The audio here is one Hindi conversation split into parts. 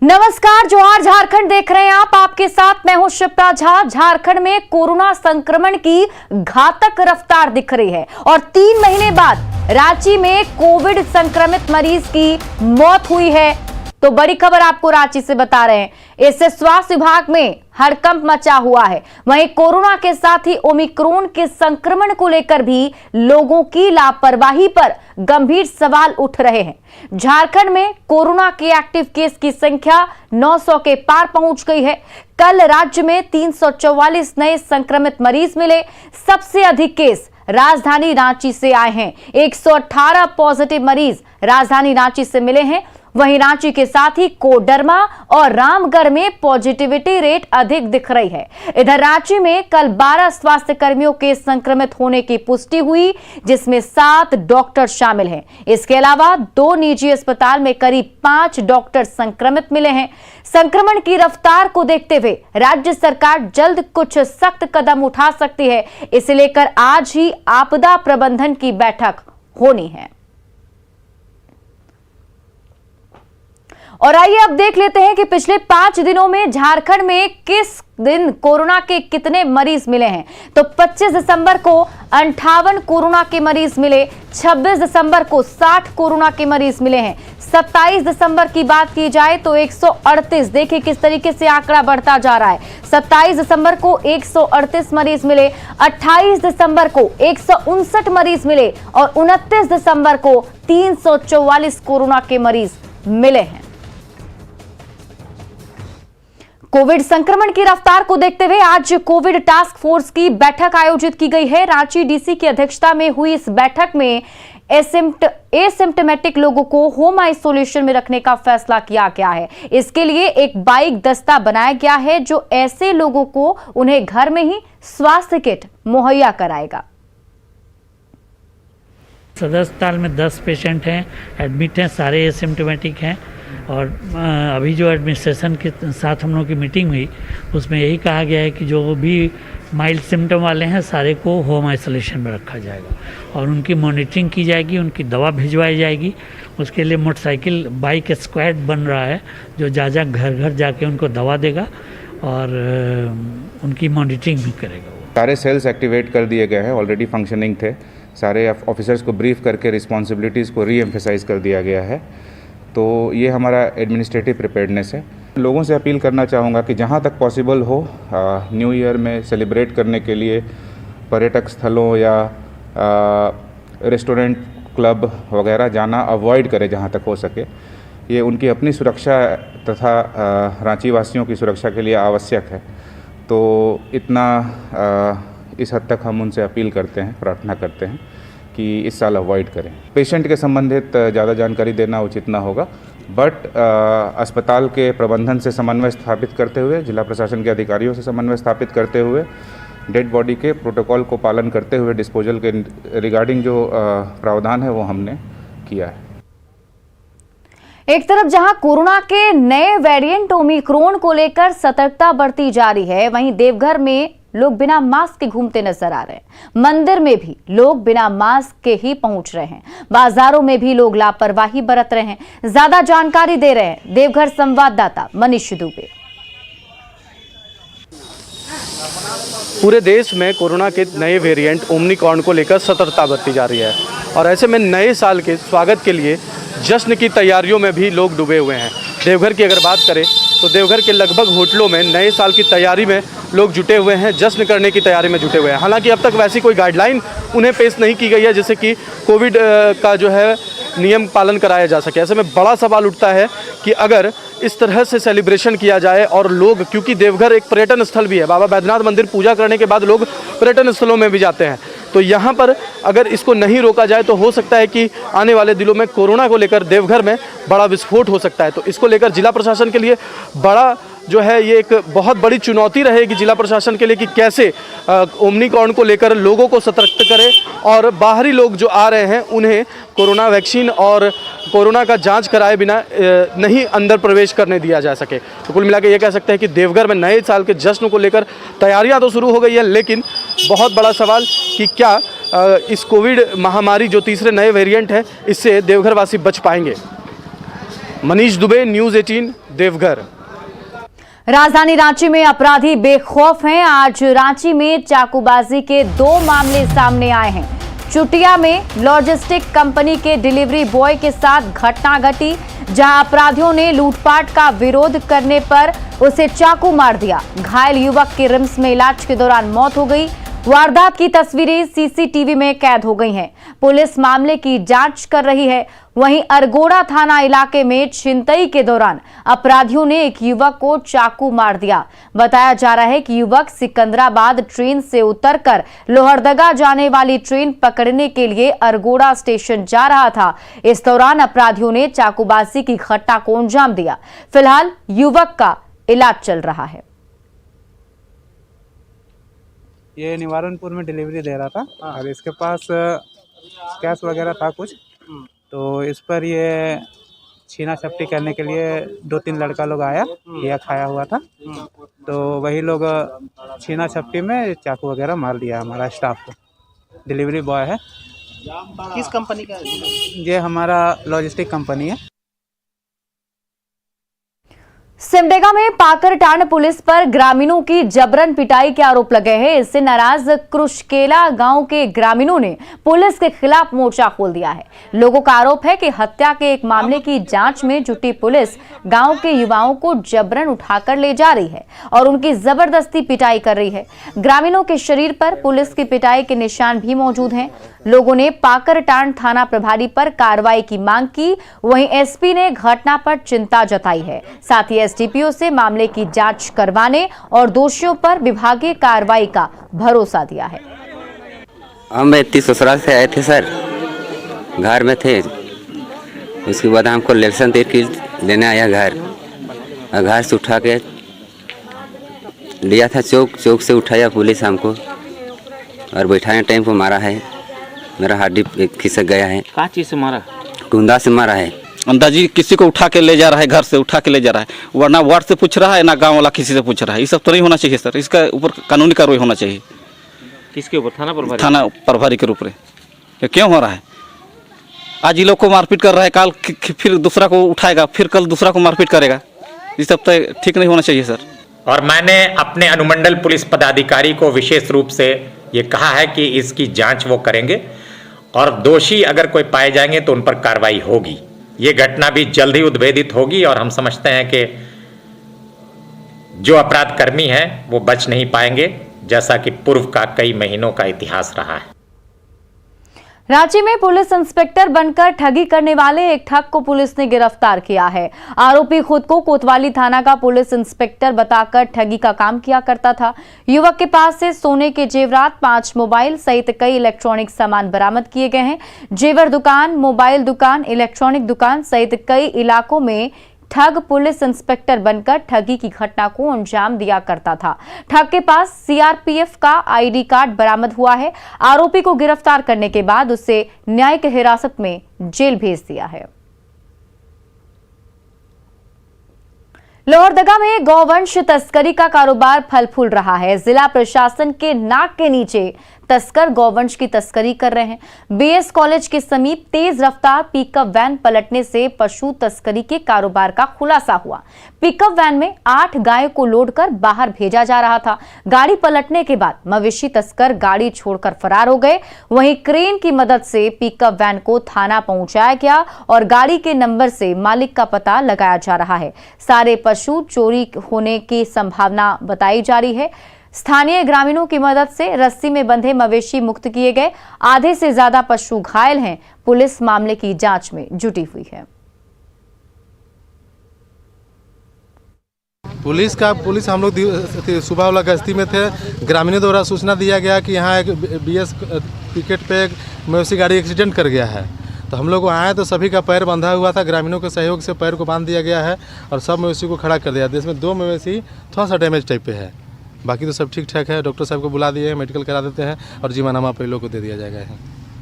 नमस्कार, जोहार झारखंड देख रहे हैं आप। आपके साथ मैं हूं शिप्रा झा। झारखंड में कोरोना संक्रमण की घातक रफ्तार दिख रही है और 3 महीने बाद रांची में कोविड संक्रमित मरीज की मौत हुई है। तो बड़ी खबर आपको रांची से बता रहे हैं। इससे स्वास्थ्य विभाग में हड़कंप मचा हुआ है। वहीं कोरोना के साथ ही ओमिक्रॉन के संक्रमण को लेकर भी लोगों की लापरवाही पर गंभीर सवाल उठ रहे हैं। झारखंड में कोरोना के एक्टिव केस की संख्या 900 के पार पहुंच गई है। कल राज्य में 344 नए संक्रमित मरीज मिले। सबसे अधिक केस राजधानी रांची से आए हैं। 118 पॉजिटिव मरीज राजधानी रांची से मिले हैं। वहीं रांची के साथ ही कोडरमा और रामगढ़ में पॉजिटिविटी रेट अधिक दिख रही है। इधर रांची में कल 12 स्वास्थ्य कर्मियों के संक्रमित होने की पुष्टि हुई, जिसमें 7 डॉक्टर शामिल हैं। इसके अलावा 2 निजी अस्पताल में करीब 5 डॉक्टर संक्रमित मिले हैं। संक्रमण की रफ्तार को देखते हुए राज्य सरकार जल्द कुछ सख्त कदम उठा सकती है। इसे लेकर आज ही आपदा प्रबंधन की बैठक होनी है। और आइए अब देख लेते हैं कि पिछले 5 दिनों में झारखंड में किस दिन कोरोना के कितने मरीज मिले हैं। तो 25 दिसंबर को 58 कोरोना के मरीज मिले। 26 दिसंबर को 60 कोरोना के मरीज मिले हैं। 27 दिसंबर की बात की जाए तो 138। देखिए किस तरीके से आंकड़ा बढ़ता जा रहा है। 27 दिसंबर को 138 मरीज मिले। 28 दिसंबर को 159 मरीज मिले और 29 दिसंबर को 344 कोरोना के मरीज मिले हैं। कोविड संक्रमण की रफ्तार को देखते हुए आज कोविड टास्क फोर्स की बैठक आयोजित की गई है। रांची डीसी की अध्यक्षता में हुई इस बैठक में एसिम्प्टोमेटिक लोगों को होम आइसोलेशन में रखने का फैसला किया गया है। इसके लिए एक बाइक दस्ता बनाया गया है जो ऐसे लोगों को उन्हें घर में ही स्वास्थ्य किट मुहैया कराएगा। सदर अस्पताल में 10 पेशेंट हैं, एडमिट हैं, सारे एसिम्प्टोमेटिक हैं। और अभी जो एडमिनिस्ट्रेशन के साथ हम लोगों की मीटिंग हुई उसमें यही कहा गया है कि जो भी माइल्ड सिम्टम वाले हैं सारे को होम आइसोलेशन में रखा जाएगा और उनकी मॉनिटरिंग की जाएगी, उनकी दवा भिजवाई जाएगी। उसके लिए मोटरसाइकिल बाइक स्क्वाड बन रहा है जो जा घर घर जाके उनको दवा देगा और उनकी मॉनिटरिंग भी करेगा। सारे सेल्स एक्टिवेट कर दिए गए हैं, ऑलरेडी फंक्शनिंग थे। सारे ऑफिसर्स को ब्रीफ करके रिस्पॉन्सिबिलिटीज़ को रीएम्फेसाइज कर दिया गया है। तो ये हमारा एडमिनिस्ट्रेटिव प्रिपेयर्डनेस है। लोगों से अपील करना चाहूँगा कि जहाँ तक पॉसिबल हो न्यू ईयर में सेलिब्रेट करने के लिए पर्यटक स्थलों या रेस्टोरेंट क्लब वगैरह जाना अवॉइड करें जहाँ तक हो सके। ये उनकी अपनी सुरक्षा तथा रांची वासियों की सुरक्षा के लिए आवश्यक है। तो इतना इस हद तक हम उनसे अपील करते हैं, प्रार्थना करते हैं कि इस साल अवॉइड करें। पेशेंट के संबंधित ज़्यादा जानकारी देना उचित ना होगा, बट अस्पताल के प्रबंधन से समन्वय स्थापित करते हुए, जिला प्रशासन के अधिकारियों से समन्वय स्थापित करते हुए, डेड बॉडी के प्रोटोकॉल को पालन करते हुए डिस्पोजल के रिगार्डिंग जो प्रावधान है वो हमने किया है। एक तरफ जहां कोरोना के नए वेरिएंट ओमिक्रॉन को लेकर सतर्कता बरती जा रही है, वहीं देवघर में लोग बिना मास्क के घूमते नजर आ रहे हैं। मंदिर में भी लोग बिना मास्क के ही पहुंच रहे हैं। बाजारों में भी लोग लापरवाही बरत रहे हैं। ज्यादा जानकारी दे रहे हैं देवघर संवाददाता मनीष दुबे। पूरे देश में कोरोना के नए वेरिएंट ओमिक्रॉन को लेकर सतर्कता बरती जा रही है और ऐसे में नए साल के स्वागत के लिए जश्न की तैयारियों में भी लोग डूबे हुए हैं। देवघर की अगर बात करें तो देवघर के लगभग होटलों में नए साल की तैयारी में लोग जुटे हुए हैं, जश्न करने की तैयारी में जुटे हुए हैं। हालांकि अब तक वैसी कोई गाइडलाइन उन्हें पेश नहीं की गई है जिससे कि कोविड का जो है नियम पालन कराया जा सके। ऐसे में बड़ा सवाल उठता है कि अगर इस तरह से सेलिब्रेशन किया जाए और लोग, क्योंकि देवघर एक पर्यटन स्थल भी है, बाबा बैद्यनाथ मंदिर पूजा करने के बाद लोग पर्यटन स्थलों में भी जाते हैं, तो यहाँ पर अगर इसको नहीं रोका जाए तो हो सकता है कि आने वाले दिनों में कोरोना को लेकर देवघर में बड़ा विस्फोट हो सकता है। तो इसको लेकर जिला प्रशासन के लिए बड़ा जो है ये एक बहुत बड़ी चुनौती रहेगी जिला प्रशासन के लिए कि कैसे ओमिक्रॉन को लेकर लोगों को सतर्क करें और बाहरी लोग जो आ रहे हैं उन्हें कोरोना वैक्सीन और कोरोना का जांच कराए बिना नहीं अंदर प्रवेश करने दिया जा सके। तो कुल मिला के ये कह सकते हैं कि देवघर में नए साल के जश्न को लेकर तैयारियां तो शुरू हो गई है, लेकिन बहुत बड़ा सवाल कि क्या इस कोविड महामारी जो तीसरे नए वेरिएंट है इससे देवघर वासी बच पाएंगे। मनीष दुबे, न्यूज़ 18, देवघर। राजधानी रांची में अपराधी बेखौफ हैं। आज रांची में चाकूबाजी के 2 मामले सामने आए हैं। चुटिया में लॉजिस्टिक कंपनी के डिलीवरी बॉय के साथ घटना घटी, जहां अपराधियों ने लूटपाट का विरोध करने पर उसे चाकू मार दिया। घायल युवक की रिम्स में इलाज के दौरान मौत हो गई। वारदात की तस्वीरें सीसीटीवी में कैद हो गई हैं। पुलिस मामले की जांच कर रही है। वहीं अरगोड़ा थाना इलाके में छिनतई के दौरान अपराधियों ने एक युवक को चाकू मार दिया। बताया जा रहा है कि युवक सिकंदराबाद ट्रेन से उतरकर लोहरदगा जाने वाली ट्रेन पकड़ने के लिए अरगोड़ा स्टेशन जा रहा था। इस दौरान अपराधियों ने चाकूबाजी की घटना को अंजाम दिया। फिलहाल युवक का इलाज चल रहा है। ये निवारनपुर में डिलीवरी दे रहा था और इसके पास कैश वगैरह था कुछ, तो इस पर ये छीना झपटी करने के लिए 2-3 लड़का लोग आया, यह खाया हुआ था, तो वही लोग छीना झपटी में चाकू वगैरह मार दिया हमारा स्टाफ को। डिलीवरी बॉय है। किस कंपनी का? ये हमारा लॉजिस्टिक कंपनी है। सिमडेगा में पाकरटांड पुलिस पर ग्रामीणों की जबरन पिटाई के आरोप लगे हैं। इससे नाराज क्रुशकेला गांव के ग्रामीणों ने पुलिस के खिलाफ मोर्चा खोल दिया है। लोगों का आरोप है कि हत्या के एक मामले की जांच में जुटी पुलिस गांव के युवाओं को जबरन उठाकर ले जा रही है और उनकी जबरदस्ती पिटाई कर रही है। ग्रामीणों के शरीर पर पुलिस की पिटाई के निशान भी मौजूद हैं। लोगों ने पाकरटांड थाना प्रभारी पर कार्रवाई की मांग की। वहीं एसपी ने घटना पर चिंता जताई है। साथ ही एसडीपीओ से मामले की जांच करवाने और दोषियों पर विभागीय कार्रवाई का भरोसा दिया है। हम 31 ससुराल से आए थे सर, घर में थे। उसके बाद हमको इलेक्शन दे के लेने आया घर, और घर से उठा के लिया था चौक से उठाया पुलिस हमको और बैठाने टाइम को मारा है। मेरा हड्डी खिसक गया है। क्या चीज से मारा? टूंदा से मारा है। अंदाजी किसी को उठा के ले जा रहा है, घर से उठा के ले जा रहा है, वरना वार्ड से पूछ रहा है ना गांव वाला किसी से पूछ रहा है। ये सब तो नहीं होना चाहिए सर, इसका ऊपर कानूनी कार्रवाई होना चाहिए। किसके ऊपर? थाना प्रभारी? थाना प्रभारी के ऊपर। ये क्यों हो रहा है? आज ये लोग को मारपीट कर रहा है, काल फिर दूसरा को उठाएगा, फिर कल दूसरा को मारपीट करेगा। ये सब तो ठीक नहीं होना चाहिए सर। और मैंने अपने अनुमंडल पुलिस पदाधिकारी को विशेष रूप से ये कहा है कि इसकी जांच वो करेंगे और दोषी अगर कोई पाए जाएंगे तो उन पर कार्रवाई होगी। ये घटना भी जल्द ही उद्भेदित होगी और हम समझते हैं कि जो अपराध कर्मी हैं वो बच नहीं पाएंगे, जैसा कि पूर्व का कई महीनों का इतिहास रहा है। रांची में पुलिस इंस्पेक्टर बनकर ठगी करने वाले एक ठग को पुलिस ने गिरफ्तार किया है। आरोपी खुद को कोतवाली थाना का पुलिस इंस्पेक्टर बताकर ठगी का काम किया करता था। युवक के पास से सोने के जेवरात, 5 मोबाइल सहित कई इलेक्ट्रॉनिक सामान बरामद किए गए हैं। जेवर दुकान, मोबाइल दुकान, इलेक्ट्रॉनिक दुकान सहित कई इलाकों में ठग पुलिस इंस्पेक्टर बनकर ठगी की घटना को अंजाम दिया करता था। ठग के पास सीआरपीएफ का आईडी कार्ड बरामद हुआ है। आरोपी को गिरफ्तार करने के बाद उसे न्यायिक हिरासत में जेल भेज दिया है। लोहरदगा में गौवंश तस्करी का कारोबार फल फूल रहा है। जिला प्रशासन के नाक के नीचे तस्कर गौवंश की तस्करी कर रहे हैं। बीएस कॉलेज के समीप तेज रफ्तार पिकअप वैन पलटने से पशु तस्करी के कारोबार का खुलासा हुआ। पिकअप वैन में 8 गायों को लोड कर बाहर भेजा जा रहा था। गाड़ी पलटने के बाद मवेशी तस्कर गाड़ी छोड़कर फरार हो गए। वहीं क्रेन की मदद से पिकअप वैन को थाना पहुंचाया गया और गाड़ी के नंबर से मालिक का पता लगाया जा रहा है। सारे पशु चोरी होने की संभावना बताई जा रही है। स्थानीय ग्रामीणों की मदद से रस्सी में बंधे मवेशी मुक्त किए गए। आधे से ज्यादा पशु घायल हैं। पुलिस मामले की जांच में जुटी हुई है। पुलिस हम लोग सुबह वाला गश्ती में थे। ग्रामीणों द्वारा सूचना दिया गया कि यहाँ एक बीएस पिकेट पे एक मवेशी गाड़ी एक्सीडेंट कर गया है। तो हम लोग वहाँ आए तो सभी का पैर बंधा हुआ था। ग्रामीणों के सहयोग से पैर को बांध दिया गया है और सब मवेशी को खड़ा कर दिया। इसमें 2 मवेशी थोड़ा सा डैमेज टाइप पे है, बाकी तो सब ठीक ठाक है। डॉक्टर साहब को बुला दिए हैं, मेडिकल करा देते हैं और जीवनामा पे लोग को दे दिया जाएगा।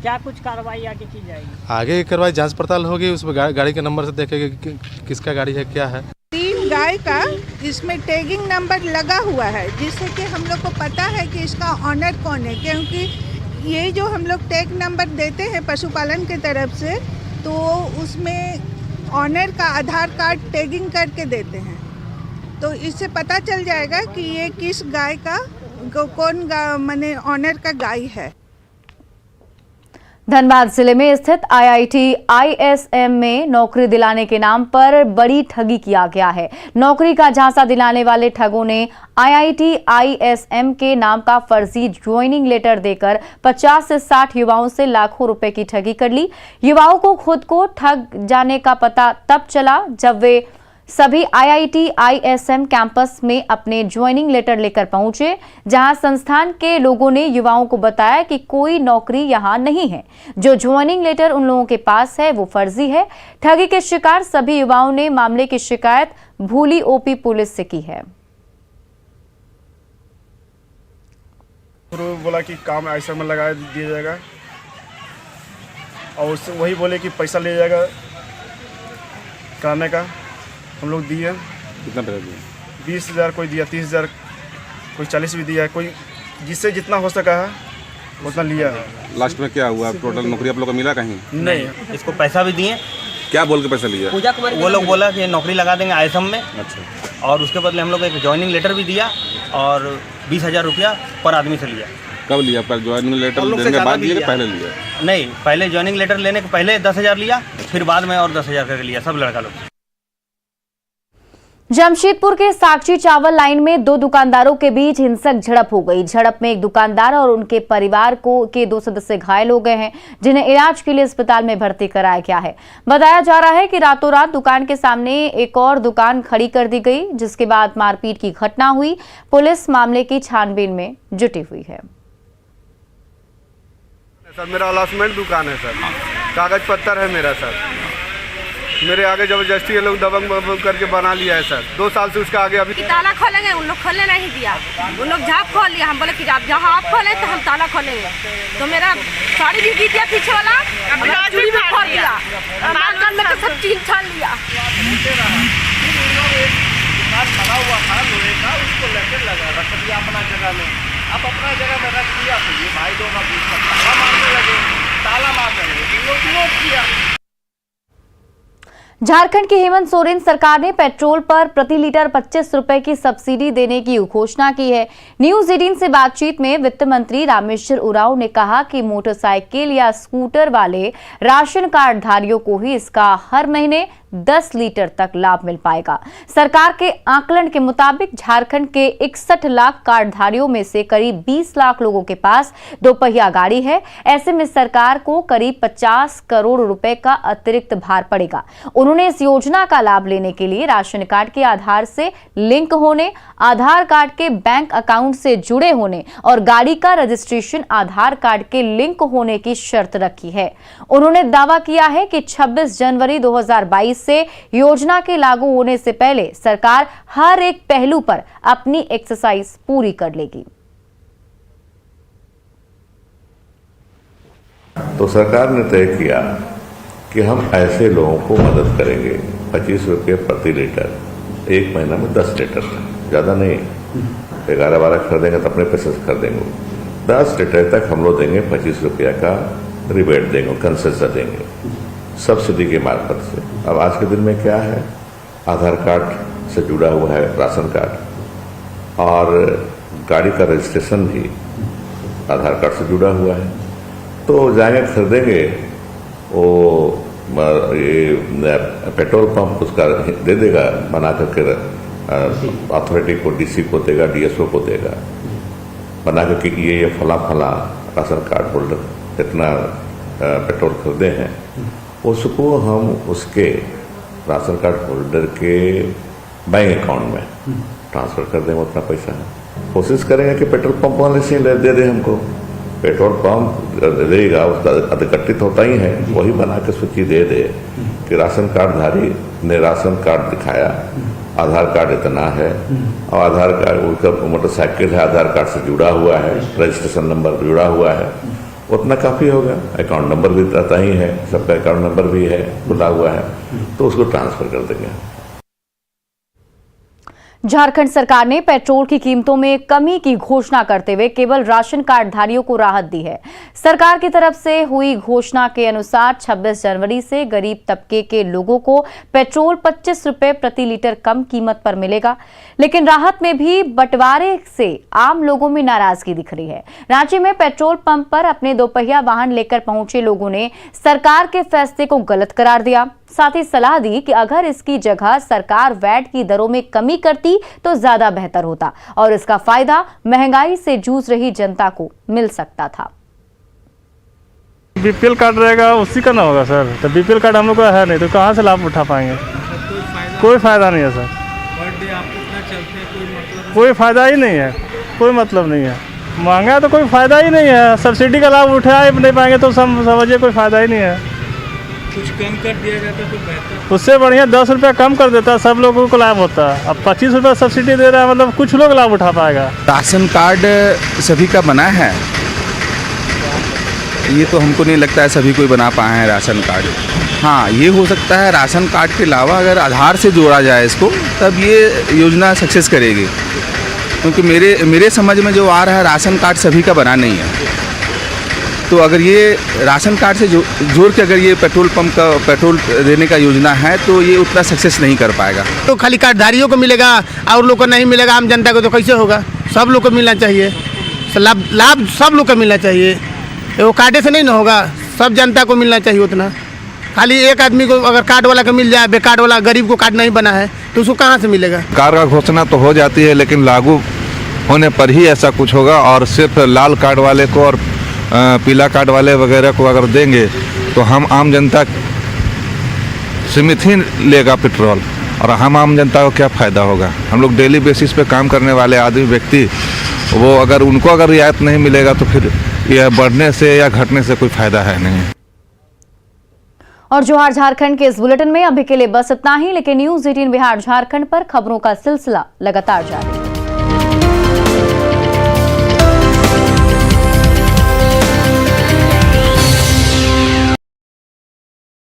क्या कुछ कार्रवाई आगे की जाएगी? आगे की कार्रवाई जांच पड़ताल होगी। उसमें गाड़ी के नंबर से देखेंगे कि किसका गाड़ी है, क्या है। 3 गाय का इसमें टैगिंग नंबर लगा हुआ है, जिससे कि हम लोग को पता है कि इसका ऑनर कौन है। क्योंकि ये जो हम लोग टैग नंबर देते हैं पशुपालन की तरफ से, तो उसमें ऑनर का आधार कार्ड टैगिंग करके देते हैं, तो इससे पता चल जाएगा कि ये किस गाय का कौन माने ऑनर का गाय है। धनबाद जिले में स्थित IIT ISM में नौकरी दिलाने के नाम पर बड़ी ठगी किया गया है। नौकरी का झांसा दिलाने वाले ठगों ने IIT ISM के नाम का फर्जी ज्वाइनिंग लेटर देकर 50 से 60 युवाओं से लाखों रुपए की ठगी कर ली। युवाओं को खुद को ठग जाने का पता तब चला जब वे सभी IIT ISM कैंपस में अपने ज्वाइनिंग लेटर लेकर पहुंचे, जहां संस्थान के लोगों ने युवाओं को बताया कि कोई नौकरी यहां नहीं है। जो ज्वाइनिंग लेटर उन लोगों के पास है वो फर्जी है। ठगी के शिकार सभी युवाओं ने मामले की शिकायत भूली OP पुलिस से की है। बोला कि काम ऐसा में लगा दिया जाएगा और उससे वही बोले कि पैसा ले जाएगा कराने का। हम लोग दिए। कितना पैसा दिया? 20,000 कोई दिया, 30,000 कोई 40 भी दिया, कोई जिससे जितना हो सका है उतना लिया है। लास्ट में क्या हुआ? टोटल नौकरी आप लोग को मिला कहीं? नहीं, इसको पैसा भी दिए। क्या बोल के पैसा लिया? वो लोग बोला कि नौकरी लगा देंगे ISM में। अच्छा। और उसके बदले हम लोग एक ज्वाइनिंग लेटर भी दिया और 20,000 रुपया पर आदमी से लिया। कब लिया? पर ज्वाइनिंग लेटर देने के बाद लिया कि पहले लिया? नहीं, पहले ज्वाइनिंग लेटर लेने के पहले 10,000 लिया, फिर बाद में और 10,000 करके लिया सब लड़का लोग। जमशेदपुर के साक्षी चावल लाइन में दो दुकानदारों के बीच हिंसक झड़प हो गई। झड़प में एक दुकानदार और उनके परिवार के 2 सदस्य घायल हो गए हैं, जिन्हें इलाज के लिए अस्पताल में भर्ती कराया गया है। बताया जा रहा है कि रातों रात दुकान के सामने एक और दुकान खड़ी कर दी गई, जिसके बाद मारपीट की घटना हुई। पुलिस मामले की छानबीन में जुटी हुई है। सर मेरा अलाउंसमेंट दुकान है सर, कागज पत्तर है मेरा सर। मेरे आगे जबरदस्ती ये लोग दबंग करके बना लिया है सर। 2 साल से उसका आगे अभी ताला खोलेंगे, उन लोग खोलने नहीं दिया। उन लोग झाप खोल लिया। हम बोले कि आप जहाँ आप खोले तो हम ताला खोलेंगे। तो मेरा साड़ी भी गिर दिया पीछे वाला, चूड़ी भी खोल दिया, माल में तो सब चीज छान लिया। उसको लेकर लगा रख दिया अपना जगह में। आप अपना जगह में रख दिया तो ये भाई दो का ताला मारने लगे, ताला मारने लगे, किया। झारखंड की हेमंत सोरेन सरकार ने पेट्रोल पर प्रति लीटर 25 रुपए की सब्सिडी देने की घोषणा की है। न्यूज 18 से बातचीत में वित्त मंत्री रामेश्वर उरांव ने कहा कि मोटरसाइकिल या स्कूटर वाले राशन कार्ड धारियों को ही इसका हर महीने 10 लीटर तक लाभ मिल पाएगा। सरकार के आकलन के मुताबिक झारखंड के 61 लाख कार्डधारियों में से करीब 20 लाख लोगों के पास दोपहिया गाड़ी है। ऐसे में सरकार को करीब 50 करोड़ रुपए का अतिरिक्त भार पड़ेगा। उन्होंने इस योजना का लाभ लेने के लिए राशन कार्ड के आधार से लिंक होने, आधार कार्ड के बैंक अकाउंट से जुड़े होने और गाड़ी का रजिस्ट्रेशन आधार कार्ड के लिंक होने की शर्त रखी है। उन्होंने दावा किया है कि 26 जनवरी 2022 से योजना के लागू होने से पहले सरकार हर एक पहलू पर अपनी एक्सरसाइज पूरी कर लेगी। तो सरकार ने तय किया कि हम ऐसे लोगों को मदद करेंगे 25 रुपये प्रति लीटर, 1 महीना में 10 लीटर, ज़्यादा नहीं। 11-12 खरीदेंगे तो अपने पैसे से खरीदेंगे। 10 लीटर तक हम लोग देंगे 25 रुपया का रिबेट देंगे, कंसेशन देंगे सब्सिडी के मार्फत से। अब आज के दिन में क्या है, आधार कार्ड से जुड़ा हुआ है राशन कार्ड और गाड़ी का रजिस्ट्रेशन भी आधार कार्ड से जुड़ा हुआ है। तो जाएंगे खरीदेंगे, वो ये पेट्रोल पंप उसका दे देगा बना करके, अथॉरिटी को, डीसी को देगा, डीएसओ को देगा बना करके, ये फला फला राशन कार्ड होल्डर इतना पेट्रोल खरीदे हैं, उसको हम उसके राशन कार्ड होल्डर के बैंक अकाउंट में ट्रांसफ़र कर देंगे उतना पैसा। कोशिश करेंगे कि पेट्रोल पंप वाले से दे दे हमको। पेट्रोल पंप देगा, उसका अधिकट्ठित होता ही है, वही बना के सूची दे दे कि राशन कार्डधारी ने राशन कार्ड दिखाया, आधार कार्ड इतना है और आधार कार्ड उसका मोटरसाइकिल है, आधार कार्ड से जुड़ा हुआ है, रजिस्ट्रेशन नंबर जुड़ा हुआ है, उतना काफ़ी होगा। अकाउंट नंबर भी रहता ही है, सबका अकाउंट नंबर भी है, खुला हुआ है, तो उसको ट्रांसफ़र कर देंगे। झारखंड सरकार ने पेट्रोल की कीमतों में कमी की घोषणा करते हुए केवल राशन कार्डधारियों को राहत दी है। सरकार की तरफ से हुई घोषणा के अनुसार 26 जनवरी से गरीब तबके के लोगों को पेट्रोल 25 रुपए प्रति लीटर कम कीमत पर मिलेगा। लेकिन राहत में भी बंटवारे से आम लोगों में नाराजगी दिख रही है। रांची में पेट्रोल पंप पर अपने दोपहिया वाहन लेकर पहुंचे लोगों ने सरकार के फैसले को गलत करार दिया। साथ ही सलाह दी कि अगर इसकी जगह सरकार वैट की दरों में कमी करती तो ज्यादा बेहतर होता और इसका फायदा महंगाई से जूझ रही जनता को मिल सकता था। बीपीएल कार्ड रहेगा उसी का ना होगा सर, तो बीपीएल कार्ड हम लोग का है नहीं तो कहाँ से लाभ उठा पाएंगे? कोई फायदा नहीं है सर, कोई फायदा ही नहीं है, कोई मतलब नहीं है। महंगा तो कोई फायदा ही नहीं है, सब्सिडी का लाभ उठा नहीं पाएंगे तो समझिए कोई फायदा ही नहीं है। कुछ कम कर दिया जाता तो बेहतर, उससे बढ़िया 10 रुपया कम कर देता, सब लोगों को लाभ होता। अब 25 रुपया सब्सिडी दे रहा है, मतलब कुछ लोग लाभ उठा पाएगा। राशन कार्ड सभी का बना है, ये तो हमको नहीं लगता है सभी कोई बना पाए हैं राशन कार्ड। हाँ, ये हो सकता है राशन कार्ड के अलावा अगर आधार से जोड़ा जाए इसको, तब ये योजना सक्सेस करेगी। क्योंकि मेरे समझ में जो आ रहा है राशन कार्ड सभी का बना नहीं है, तो अगर ये राशन कार्ड से जोड़ के अगर ये पेट्रोल पंप का पेट्रोल देने का योजना है तो ये उतना सक्सेस नहीं कर पाएगा। तो खाली कार्डधारियों को मिलेगा और लोग को नहीं मिलेगा, आम जनता को तो कैसे होगा? सब लोग को मिलना चाहिए, लाभ सब लोग को मिलना चाहिए। वो कार्डे से नहीं ना होगा, सब जनता को मिलना चाहिए उतना। खाली एक आदमी को अगर कार्ड वाला को मिल जाए, बेकार्ड वाला गरीब को कार्ड नहीं बना है तो उसको कहाँ से मिलेगा? कार्ड का घोषणा तो हो जाती है, लेकिन लागू होने पर ही ऐसा कुछ होगा। और सिर्फ लाल कार्ड वाले को और पीला कार्ड वाले वगैरह को अगर देंगे तो हम आम जनता सीमित ही लेगा पेट्रोल, और हम आम जनता को क्या फ़ायदा होगा? हम लोग डेली बेसिस पे काम करने वाले आदमी व्यक्ति, वो अगर उनको अगर रियायत नहीं मिलेगा तो फिर यह बढ़ने से या घटने से कोई फ़ायदा है नहीं। और जोहार झारखंड के इस बुलेटिन में अभी के लिए बस इतना ही, लेकिन न्यूज़ 18 बिहार झारखंड पर खबरों का सिलसिला लगातार जारी है।